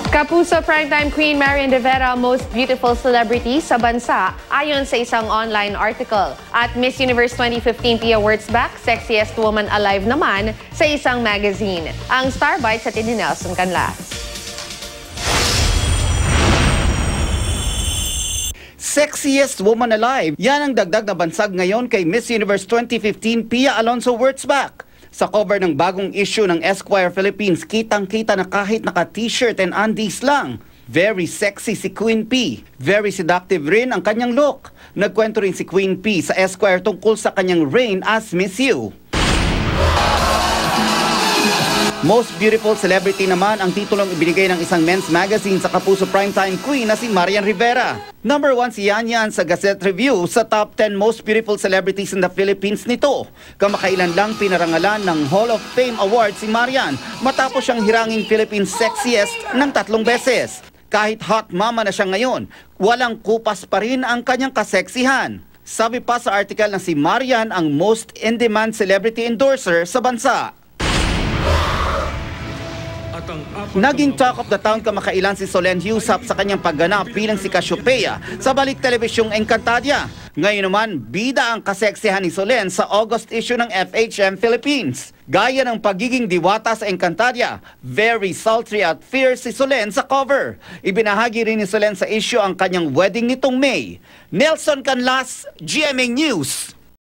Kapuso Primetime Queen Marian Rivera, most beautiful celebrity sa bansa ayon sa isang online article. At Miss Universe 2015 Pia Wurtzbach, sexiest woman alive naman sa isang magazine. Ang Star Bites at ni Nelson Canlas. Sexiest woman alive. Yan ang dagdag na bansag ngayon kay Miss Universe 2015 Pia Alonso Wurtzbach. Sa cover ng bagong issue ng Esquire Philippines, kitang-kita na kahit naka-t-shirt and undies lang. Very sexy si Queen P. Very seductive rin ang kanyang look. Nagkwento rin si Queen P sa Esquire tungkol sa kanyang reign as Miss U. Most beautiful celebrity naman ang titulong ibinigay ng isang men's magazine sa Kapuso Primetime Queen na si Marian Rivera. Number 1 si Yan Yan sa Gazette Review sa top 10 most beautiful celebrities in the Philippines nito. Kamakailan lang pinarangalan ng Hall of Fame Award si Marian matapos siyang hiranging Philippines sexiest ng 3 beses. Kahit hot mama na siya ngayon, walang kupas pa rin ang kanyang kaseksihan. Sabi pa sa article na si Marian ang most in-demand celebrity endorser sa bansa. Naging talk of the town kamakailan si Solenn Heussapp sa kanyang pagganap bilang si Cassiopeia sa balik telebisyong Encantadia. Ngayon naman, bida ang kaseksihan ni Solenn sa August issue ng FHM Philippines. Gaya ng pagiging diwata sa Encantadia, very sultry at fierce si Solenn sa cover. Ibinahagi rin ni Solenn sa issue ang kanyang wedding nitong May. Nelson Canlas, GMA News.